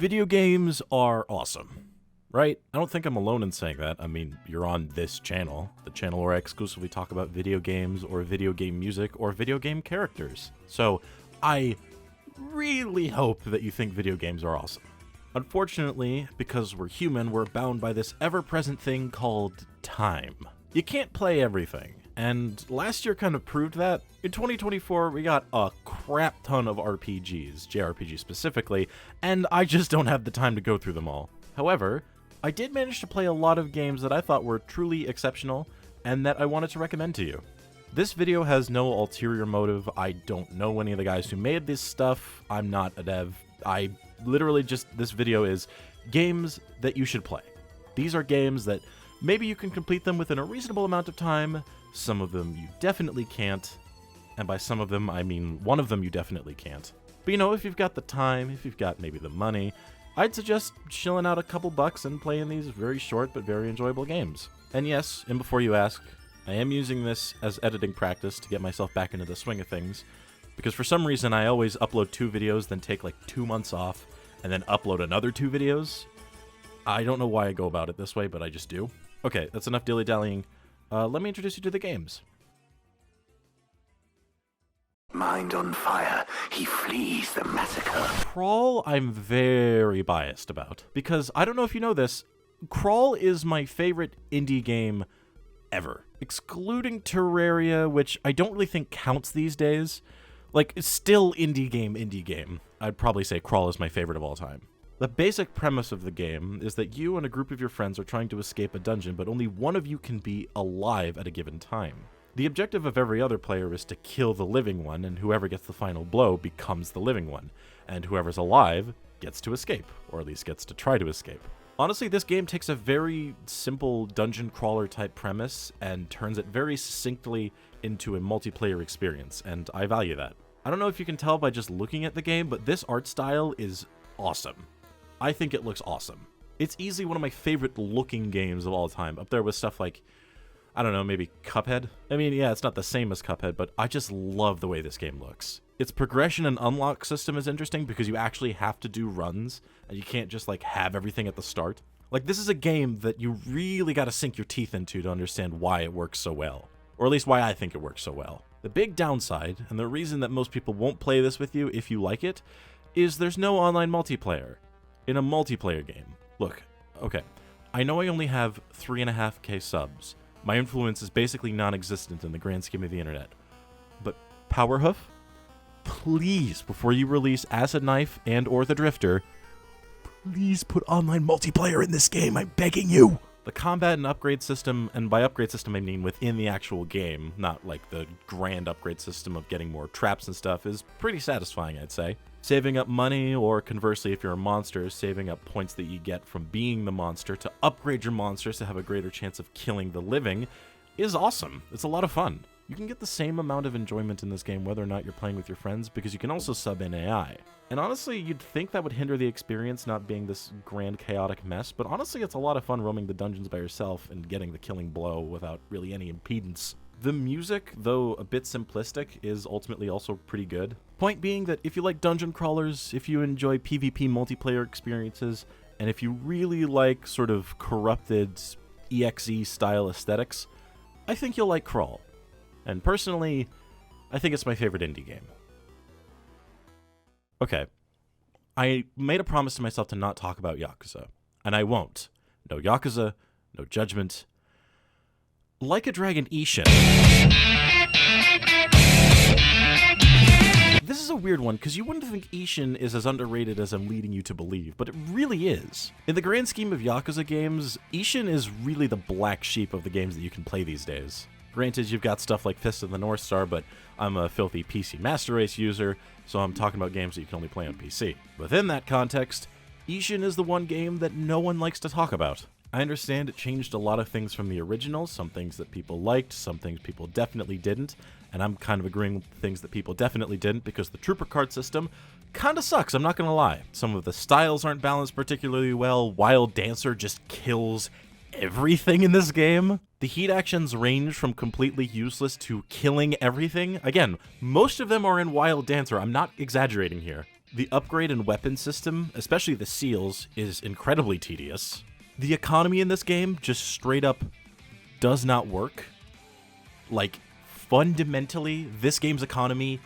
Video games are awesome, right? I don't think I'm alone in saying that. I mean, you're on this channel, the channel where I exclusively talk about video games or video game music or video game characters. So I really hope that you think video games are awesome. Unfortunately, because we're human, we're bound by this ever-present thing called time. You can't play everything, and last year kind of proved that. In 2024, we got a crap ton of RPGs, JRPGs specifically, and I just don't have the time to go through them all. However, I did manage to play a lot of games that I thought were truly exceptional, and that I wanted to recommend to you. This video has no ulterior motive. I don't know any of the guys who made this stuff. I'm not a dev. I literally just, this video is games that you should play. These are games that maybe you can complete them within a reasonable amount of time. Some of them you definitely can't. And by some of them, I mean one of them you definitely can't. But you know, if you've got the time, if you've got maybe the money, I'd suggest chilling out a couple bucks and playing these very short but very enjoyable games. And yes, and before you ask, I am using this as editing practice to get myself back into the swing of things, because for some reason I always upload 2 videos, then take like 2 months off, and then upload another 2 videos. I don't know why I go about it this way, but I just do. Okay, that's enough dilly-dallying. Let me introduce you to the games. Mind on fire, he flees the massacre. Crawl, I'm very biased about, because I don't know if you know this, Crawl is my favorite indie game ever. Excluding Terraria, which I don't really think counts these days. Like, it's still indie game. I'd probably say Crawl is my favorite of all time. The basic premise of the game is that you and a group of your friends are trying to escape a dungeon, but only one of you can be alive at a given time. The objective of every other player is to kill the living one, and whoever gets the final blow becomes the living one, and whoever's alive gets to escape, or at least gets to try to escape. Honestly, this game takes a very simple dungeon crawler type premise and turns it very succinctly into a multiplayer experience, and I value that. I don't know if you can tell by just looking at the game, but this art style is awesome. I think it looks awesome. It's easily one of my favorite looking games of all time, up there with stuff like, I don't know, maybe Cuphead? I mean, yeah, it's not the same as Cuphead, but I just love the way this game looks. Its progression and unlock system is interesting because you actually have to do runs, and you can't just, like, have everything at the start. Like, this is a game that you really gotta sink your teeth into to understand why it works so well. Or at least why I think it works so well. The big downside, and the reason that most people won't play this with you if you like it, is there's no online multiplayer. In a multiplayer game. Look, okay, I know I only have 3.5k subs. My influence is basically non-existent in the grand scheme of the internet. But Powerhoof, please, before you release Acid Knife and or The Drifter, please put online multiplayer in this game, I'm begging you! The combat and upgrade system, and by upgrade system I mean within the actual game, not like the grand upgrade system of getting more traps and stuff, is pretty satisfying, I'd say. Saving up money, or conversely if you're a monster, saving up points that you get from being the monster to upgrade your monsters to have a greater chance of killing the living, is awesome. It's a lot of fun. You can get the same amount of enjoyment in this game whether or not you're playing with your friends, because you can also sub in AI. And honestly, you'd think that would hinder the experience not being this grand chaotic mess, but honestly it's a lot of fun roaming the dungeons by yourself and getting the killing blow without really any impedance. The music, though a bit simplistic, is ultimately also pretty good. Point being that if you like dungeon crawlers, if you enjoy PvP multiplayer experiences, and if you really like sort of corrupted EXE style aesthetics, I think you'll like Crawl. And personally, I think it's my favorite indie game. Okay, I made a promise to myself to not talk about Yakuza, and I won't. No Yakuza, no Judgment. Like a Dragon Ishin. This is a weird one, because you wouldn't think Ishin is as underrated as I'm leading you to believe, but it really is. In the grand scheme of Yakuza games, Ishin is really the black sheep of the games that you can play these days. Granted, you've got stuff like Fist of the North Star, but I'm a filthy PC Master Race user, so I'm talking about games that you can only play on PC. Within that context, Ishin is the one game that no one likes to talk about. I understand it changed a lot of things from the original, some things that people liked, some things people definitely didn't, and I'm kind of agreeing with things that people definitely didn't because the trooper card system kinda sucks, I'm not gonna lie. Some of the styles aren't balanced particularly well, Wild Dancer just kills everything in this game. The heat actions range from completely useless to killing everything. Again, most of them are in Wild Dancer, I'm not exaggerating here. The upgrade and weapon system, especially the seals, is incredibly tedious. The economy in this game just straight up does not work. Like, fundamentally, this game's economy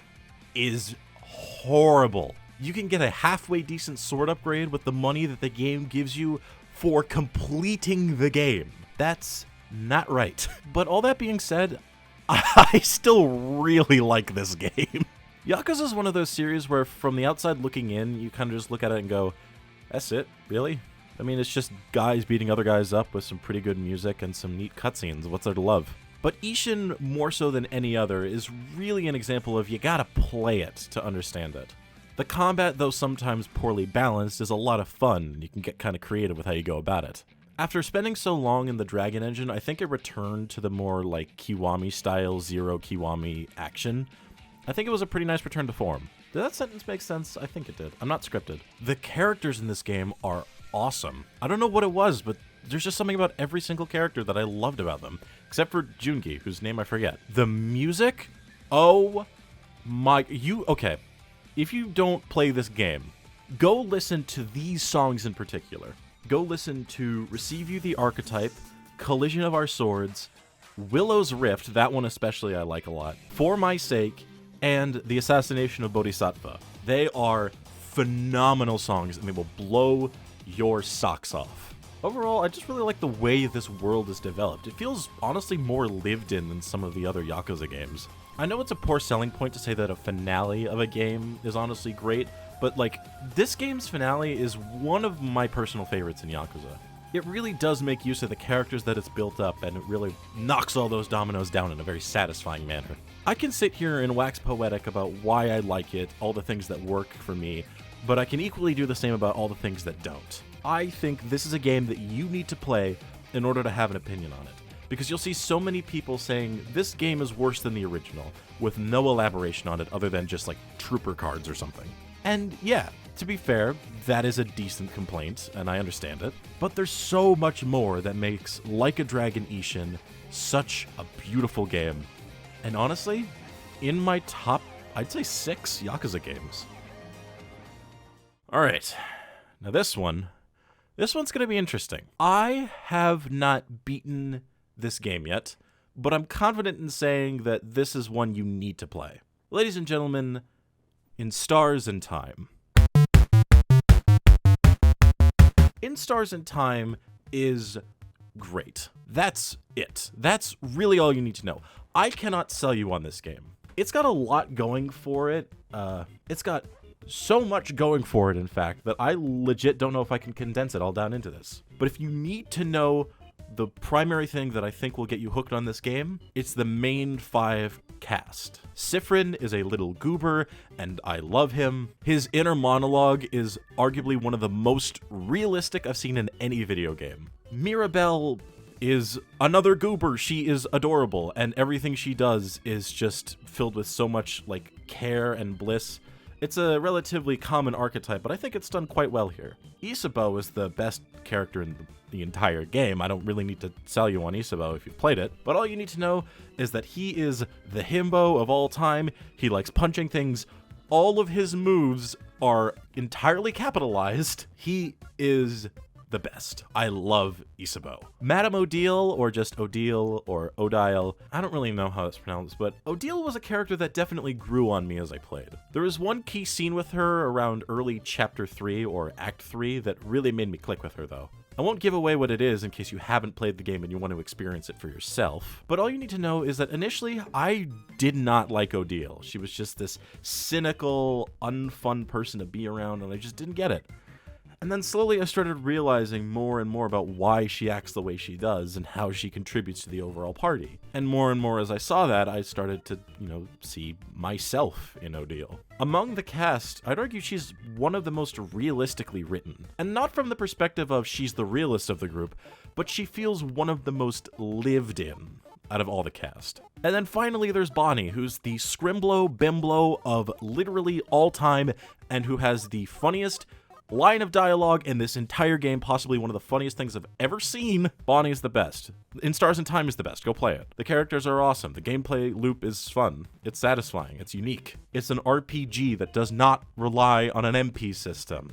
is horrible. You can get a halfway decent sword upgrade with the money that the game gives you for completing the game. That's not right. But all that being said, I still really like this game. Yakuza is one of those series where from the outside looking in, you kind of just look at it and go, that's it? Really? I mean, it's just guys beating other guys up with some pretty good music and some neat cutscenes. What's there to love? But Ishin, more so than any other, is really an example of you gotta play it to understand it. The combat, though sometimes poorly balanced, is a lot of fun, and you can get kind of creative with how you go about it. After spending so long in the Dragon Engine, I think it returned to the more like Kiwami-style Zero Kiwami action. I think it was a pretty nice return to form. Did that sentence make sense? I think it did. I'm not scripted. The characters in this game are awesome. I don't know what it was, but there's just something about every single character that I loved about them, except for Jungi, whose name I forget. The music? Oh my... Okay. If you don't play this game, go listen to these songs in particular. Go listen to Receive You the Archetype, Collision of Our Swords, Willow's Rift, that one especially I like a lot, For My Sake, and The Assassination of Bodhisattva. They are phenomenal songs, and they will blow your socks off. Overall, I just really like the way this world is developed. It feels honestly more lived in than some of the other Yakuza games. I know it's a poor selling point to say that a finale of a game is honestly great, but like, this game's finale is one of my personal favorites in Yakuza. It really does make use of the characters that it's built up, and it really knocks all those dominoes down in a very satisfying manner. I can sit here and wax poetic about why I like it, all the things that work for me, but I can equally do the same about all the things that don't. I think this is a game that you need to play in order to have an opinion on it, because you'll see so many people saying this game is worse than the original, with no elaboration on it other than just like trooper cards or something. And yeah, to be fair, that is a decent complaint, and I understand it, but there's so much more that makes Like a Dragon Ishin such a beautiful game. And honestly, in my top, I'd say 6 Yakuza games. Alright, now this one's gonna be interesting. I have not beaten this game yet, but I'm confident in saying that this is one you need to play. Ladies and gentlemen, In Stars and Time. In Stars and Time is great. That's it. That's really all you need to know. I cannot sell you on this game. It's got a lot going for it. It's got so much going for it, in fact, that I legit don't know if I can condense it all down into this. But if you need to know the primary thing that I think will get you hooked on this game, it's the main 5 cast. Sifrin is a little goober, and I love him. His inner monologue is arguably one of the most realistic I've seen in any video game. Mirabelle is another goober. She is adorable, and everything she does is just filled with so much like care and bliss. It's a relatively common archetype, but I think it's done quite well here. Isabo is the best character in the entire game. I don't really need to sell you on Isabo if you've played it, but all you need to know is that he is the himbo of all time. He likes punching things. All of his moves are entirely capitalized. He is the best. I love Isabo. Madame Odile, or just Odile, or Odile, I don't really know how it's pronounced, but Odile was a character that definitely grew on me as I played. There was one key scene with her around early Chapter 3 or Act 3 that really made me click with her, though. I won't give away what it is in case you haven't played the game and you want to experience it for yourself, but all you need to know is that initially, I did not like Odile. She was just this cynical, unfun person to be around, and I just didn't get it. And then slowly I started realizing more and more about why she acts the way she does and how she contributes to the overall party. And more as I saw that, I started to, see myself in Odile. Among the cast, I'd argue she's one of the most realistically written. And not from the perspective of she's the realist of the group, but she feels one of the most lived in out of all the cast. And then finally there's Bonnie, who's the scrimblow bimblow of literally all time, and who has the funniest, line of dialogue in this entire game, possibly one of the funniest things I've ever seen. Bonnie is the best. In Stars and Time is the best. Go play it. The characters are awesome. The gameplay loop is fun. It's satisfying. It's unique. It's an RPG that does not rely on an MP system.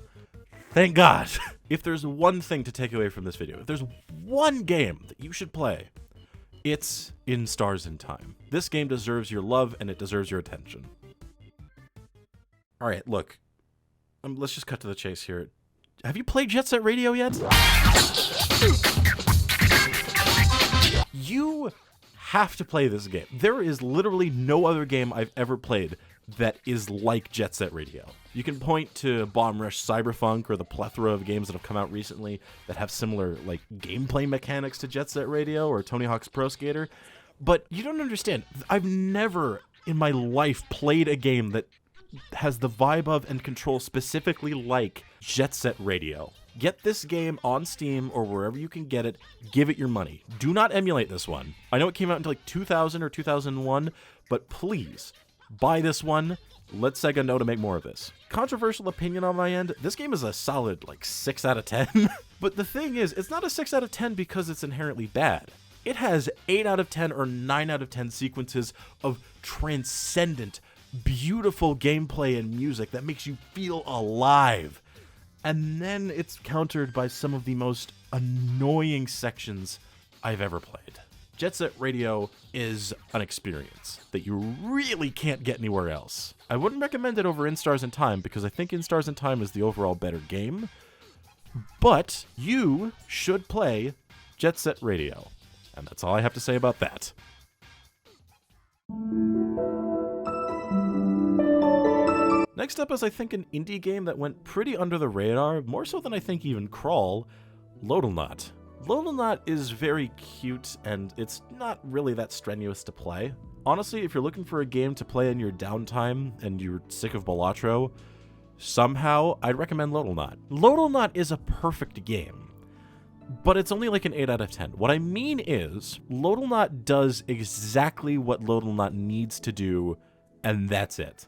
Thank God. If there's one thing to take away from this video, if there's one game that you should play, it's In Stars and Time. This game deserves your love and it deserves your attention. All right, look. Let's just cut to the chase here. Have you played Jet Set Radio yet? You have to play this game. There is literally no other game I've ever played that is like Jet Set Radio. You can point to Bomb Rush Cyberpunk or the plethora of games that have come out recently that have similar like gameplay mechanics to Jet Set Radio or Tony Hawk's Pro Skater, but you don't understand. I've never in my life played a game that has the vibe of and control specifically like Jet Set Radio. Get this game on Steam or wherever you can get it. Give it your money. Do not emulate this one. I know it came out in like 2000 or 2001, but please buy this one. Let Sega know to make more of this. Controversial opinion on my end, this game is a solid like 6 out of 10. But the thing is, it's not a 6 out of 10 because it's inherently bad. It has 8 out of 10 or 9 out of 10 sequences of transcendent, beautiful gameplay and music that makes you feel alive. And then it's countered by some of the most annoying sections I've ever played. Jet Set Radio is an experience that you really can't get anywhere else. I wouldn't recommend it over In Stars and Time because I think In Stars and Time is the overall better game, but you should play Jet Set Radio. And that's all I have to say about that. Next up is, I think, an indie game that went pretty under the radar, more so than I think even Crawl, Loddlenaut. Loddlenaut is very cute, and it's not really that strenuous to play. Honestly, if you're looking for a game to play in your downtime and you're sick of Balatro, somehow, I'd recommend Loddlenaut. Loddlenaut is a perfect game, but it's only like an 8 out of 10. What I mean is, Loddlenaut does exactly what Loddlenaut needs to do, and that's it.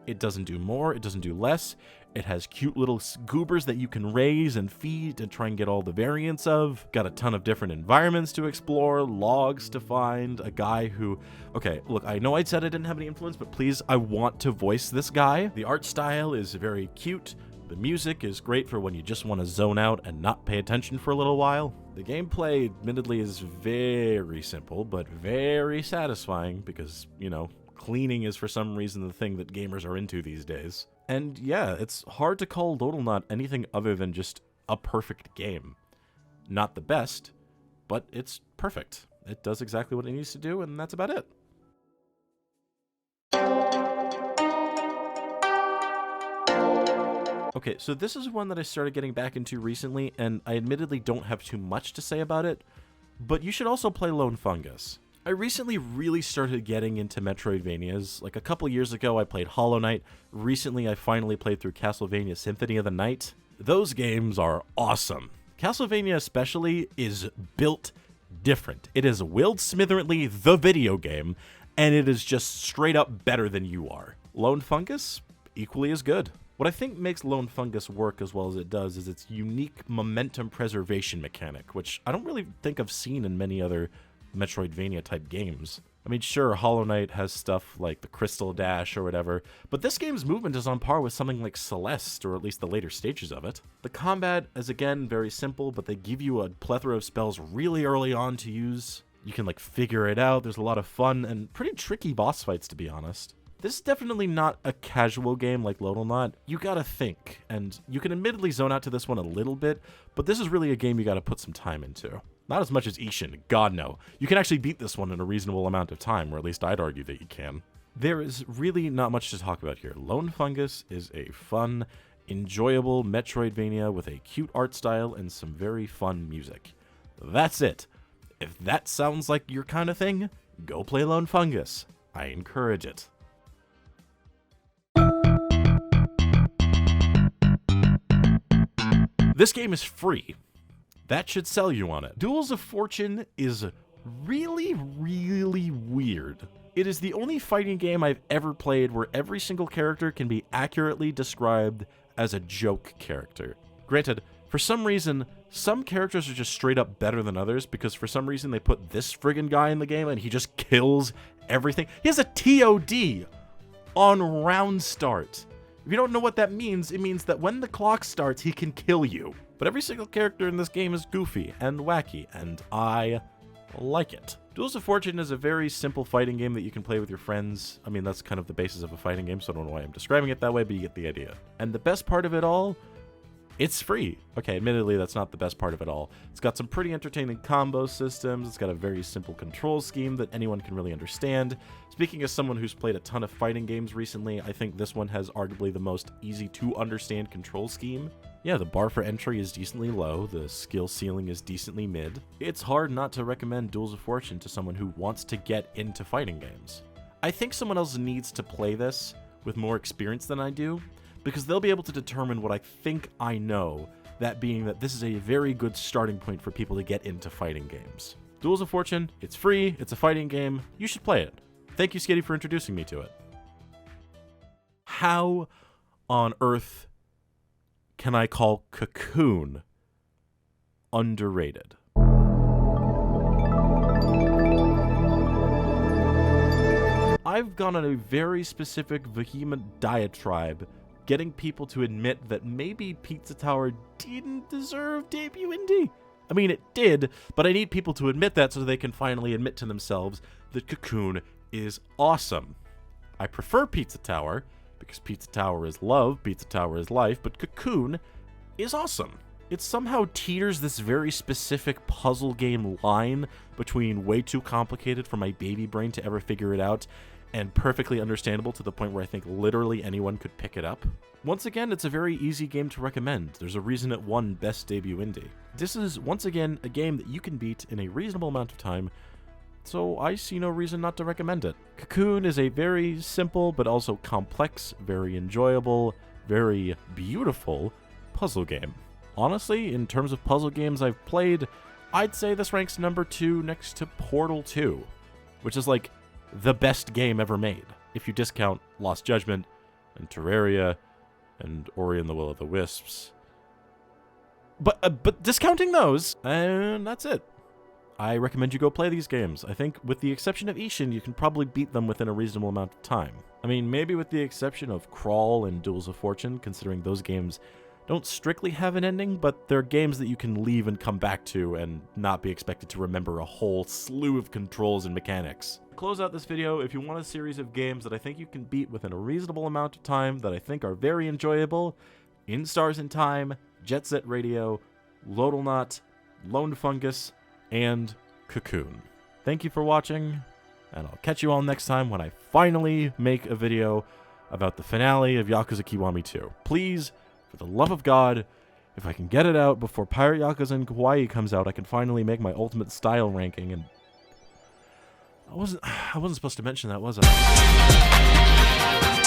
It doesn't do more, it doesn't do less. It has cute little goobers that you can raise and feed and try and get all the variants of. Got a ton of different environments to explore, logs to find, a guy who... Okay, look, I know I said I didn't have any influence, but please, I want to voice this guy. The art style is very cute. The music is great for when you just want to zone out and not pay attention for a little while. The gameplay, admittedly, is very simple, but very satisfying because, you know, cleaning is for some reason the thing that gamers are into these days. And yeah, it's hard to call Loddlenaut anything other than just a perfect game. Not the best, but it's perfect. It does exactly what it needs to do, and that's about it. Okay, so this is one that I started getting back into recently, and I admittedly don't have too much to say about it, but you should also play Lone Fungus. I recently really started getting into Metroidvanias. Like a couple years ago, I played Hollow Knight. Recently, I finally played through Castlevania Symphony of the Night. Those games are awesome. Castlevania especially is built different. It is Will Smitheringly the video game, and it is just straight up better than you are. Lone Fungus, equally as good. What I think makes Lone Fungus work as well as it does is its unique momentum preservation mechanic, which I don't really think I've seen in many other Metroidvania type games. I mean, sure, Hollow Knight has stuff like the Crystal Dash or whatever, but this game's movement is on par with something like Celeste, or at least the later stages of it. The combat is, again, very simple, but they give you a plethora of spells really early on to use. You can, like, figure it out. There's a lot of fun and pretty tricky boss fights, to be honest. This is definitely not a casual game like Loddlenaut. You gotta think, and you can admittedly zone out to this one a little bit, but this is really a game you gotta put some time into. Not as much as Ishin, God no. You can actually beat this one in a reasonable amount of time, or at least I'd argue that you can. There is really not much to talk about here. Lone Fungus is a fun, enjoyable Metroidvania with a cute art style and some very fun music. That's it. If that sounds like your kind of thing, go play Lone Fungus. I encourage it. This game is free. That should sell you on it. Duels of Fortune is really, really weird. It is the only fighting game I've ever played where every single character can be accurately described as a joke character. Granted, for some reason, some characters are just straight up better than others, because for some reason they put this friggin' guy in the game and he just kills everything. He has a TOD on round start. If you don't know what that means, it means that when the clock starts, he can kill you. But every single character in this game is goofy and wacky, and I like it. Duels of Fortune is a very simple fighting game that you can play with your friends. I mean, that's kind of the basis of a fighting game, so I don't know why I'm describing it that way, but you get the idea. And the best part of it all, it's free. Okay, admittedly, that's not the best part of it all. It's got some pretty entertaining combo systems. It's got a very simple control scheme that anyone can really understand. Speaking as someone who's played a ton of fighting games recently, I think this one has arguably the most easy to understand control scheme. Yeah, the bar for entry is decently low, the skill ceiling is decently mid. It's hard not to recommend Duels of Fortune to someone who wants to get into fighting games. I think someone else needs to play this with more experience than I do, because they'll be able to determine what I think I know, that being that this is a very good starting point for people to get into fighting games. Duels of Fortune, it's free, it's a fighting game, you should play it. Thank you, Skitty, for introducing me to it. How on earth can I call Cocoon underrated? I've gone on a very specific, vehement diatribe getting people to admit that maybe Pizza Tower didn't deserve debut indie. I mean, it did, but I need people to admit that so they can finally admit to themselves that Cocoon is awesome. I prefer Pizza Tower, because Pizza Tower is love, Pizza Tower is life, but Cocoon is awesome. It somehow teeters this very specific puzzle game line between way too complicated for my baby brain to ever figure it out, and perfectly understandable to the point where I think literally anyone could pick it up. Once again, it's a very easy game to recommend. There's a reason it won Best Debut Indie. This is, once again, a game that you can beat in a reasonable amount of time, so I see no reason not to recommend it. Cocoon is a very simple, but also complex, very enjoyable, very beautiful puzzle game. Honestly, in terms of puzzle games I've played, I'd say this ranks number 2 next to Portal 2, which is like the best game ever made, if you discount Lost Judgment and Terraria and Ori and the Will of the Wisps. But discounting those, and that's it. I recommend you go play these games. I think with the exception of Ishin, you can probably beat them within a reasonable amount of time. I mean, maybe with the exception of Crawl and Duels of Fortune, considering those games don't strictly have an ending, but they're games that you can leave and come back to and not be expected to remember a whole slew of controls and mechanics. To close out this video, if you want a series of games that I think you can beat within a reasonable amount of time that I think are very enjoyable, In Stars in Time, Jet Set Radio, Loddlenaut, Lone Fungus, and Cocoon. Thank you for watching, and I'll catch you all next time when I finally make a video about the finale of Yakuza Kiwami 2. Please, for the love of God, if I can get it out before Pirate Yakuza in Hawaii comes out, I can finally make my ultimate style ranking. And I wasn't supposed to mention that, was I?